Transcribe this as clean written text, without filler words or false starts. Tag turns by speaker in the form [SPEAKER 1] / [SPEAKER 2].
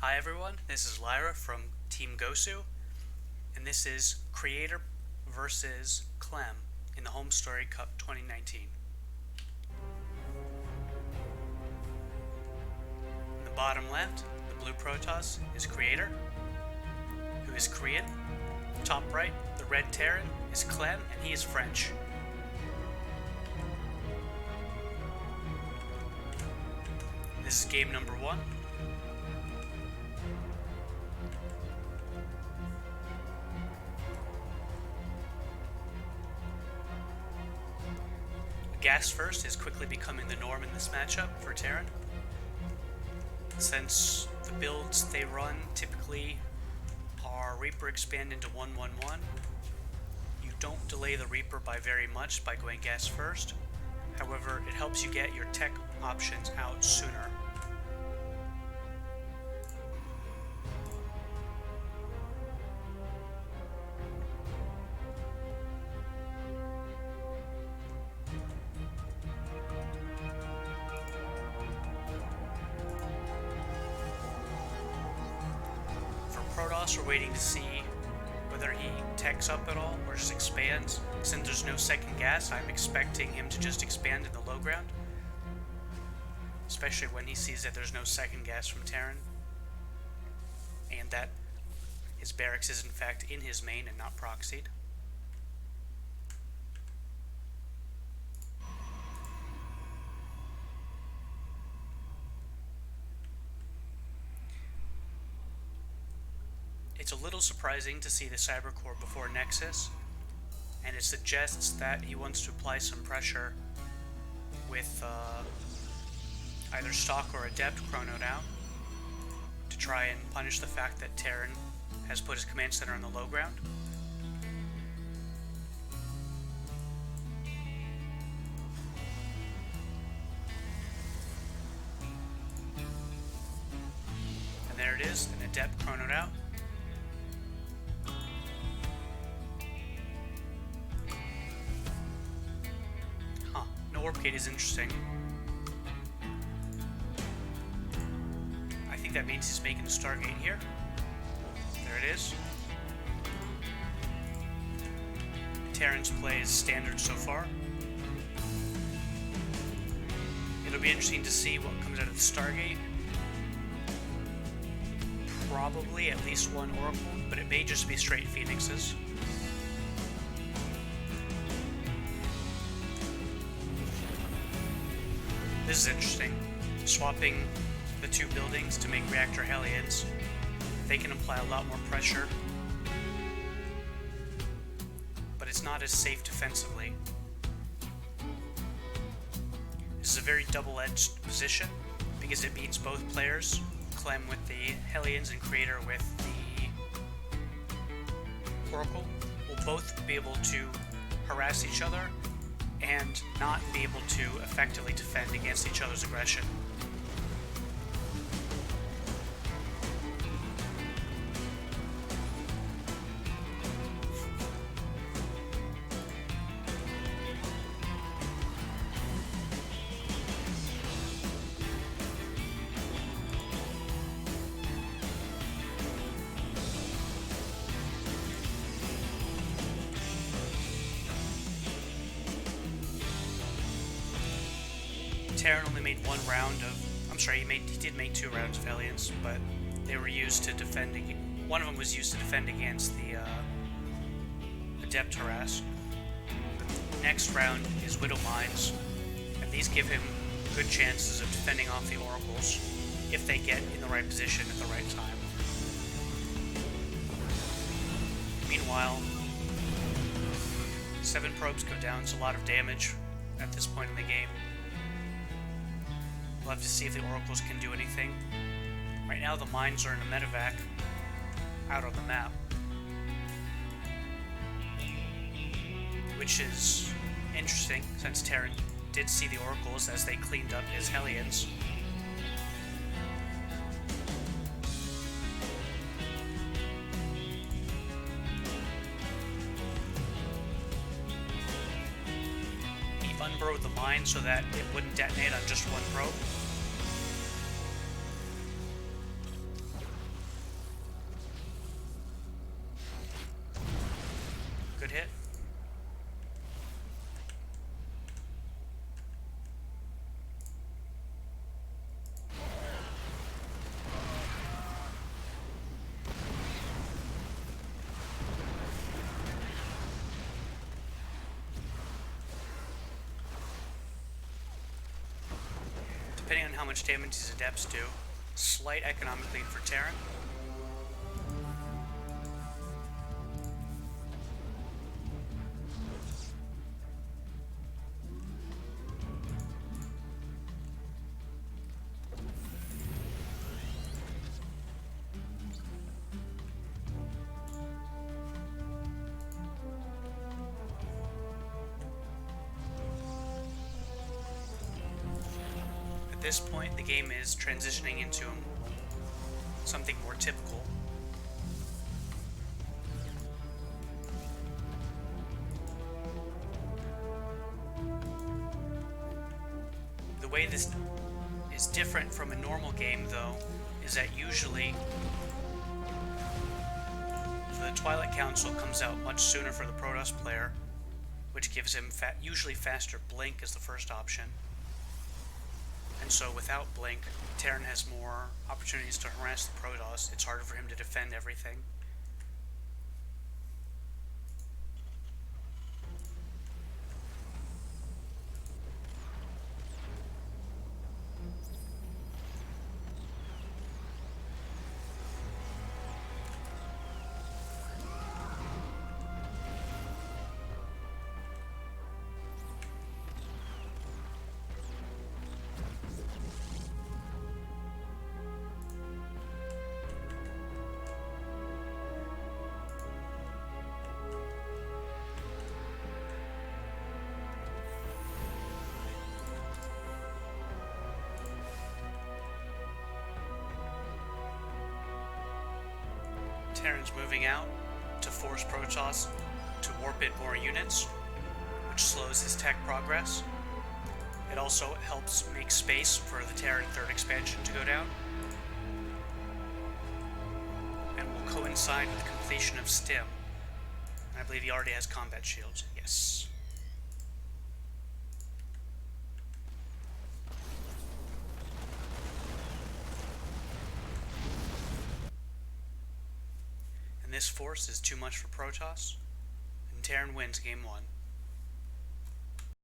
[SPEAKER 1] Hi everyone, this is Lyra from Team Gosu, and this is Creator versus Clem in the Homestory Cup 2019. In the bottom left, the blue Protoss is Creator, who is Korean. Top right, the red Terran is Clem, and he is French. This is game number 1. Gas first is quickly becoming the norm in this matchup for Terran, since the builds they run typically are Reaper expand into 1-1-1. You don't delay the Reaper by very much by going gas first. However, it helps you get your tech options out sooner. Protoss, we're waiting to see whether he techs up at all or just expands. Since there's no second gas, I'm expecting him to just expand in the low ground, especially when he sees that there's no second gas from Terran and that his barracks is in fact in his main and not proxied. It's a little surprising to see the Cyber Core before Nexus, and it suggests that he wants to apply some pressure with either Stock or Adept Chrono down to try and punish the fact that Terran has put his command center on the low ground. And there it is, an Adept Chronoed out. Warp Gate is interesting. I think that means he's making a Stargate here. There it is. Terran's play is standard so far. It'll be interesting to see what comes out of the Stargate. Probably at least one Oracle, but it may just be straight Phoenixes. This is interesting. Swapping the two buildings to make reactor Hellions, they can apply a lot more pressure, but it's not as safe defensively. This is a very double-edged position because it means both players, Clem with the Hellions and Creator with the Oracle, will both be able to harass each other and not be able to effectively defend against each other's aggression. Terran only made one round of, he did make 2 rounds of Hellions, but they were used to defend, one of them was used to defend against the Adept Harass. The next round is Widow Mines, and these give him good chances of defending off the Oracles if they get in the right position at the right time. Meanwhile, 7 probes go down, it's a lot of damage at this point in the game. We'll have to see if the Oracles can do anything. Right now the mines are in a medevac out on the map, which is interesting since Terran did see the Oracles as they cleaned up his Hellions. He unburrowed the mine so that it wouldn't detonate on just one probe. depending on how much damage these adepts do. Slight economic lead for Terran. At this point, the game is transitioning into something more typical. The way this is different from a normal game, though, is that usually the Twilight Council comes out much sooner for the Protoss player, which gives him usually faster blink as the first option. And so without blink, Terran has more opportunities to harass the Protoss. It's harder for him to defend everything. Terran's moving out to force Protoss to warp in more units, which slows his tech progress. It also helps make space for the Terran 3rd expansion to go down, and will coincide with the completion of Stim. I believe he already has combat shields. Yes. And this force is too much for Protoss, and Terran wins game 1.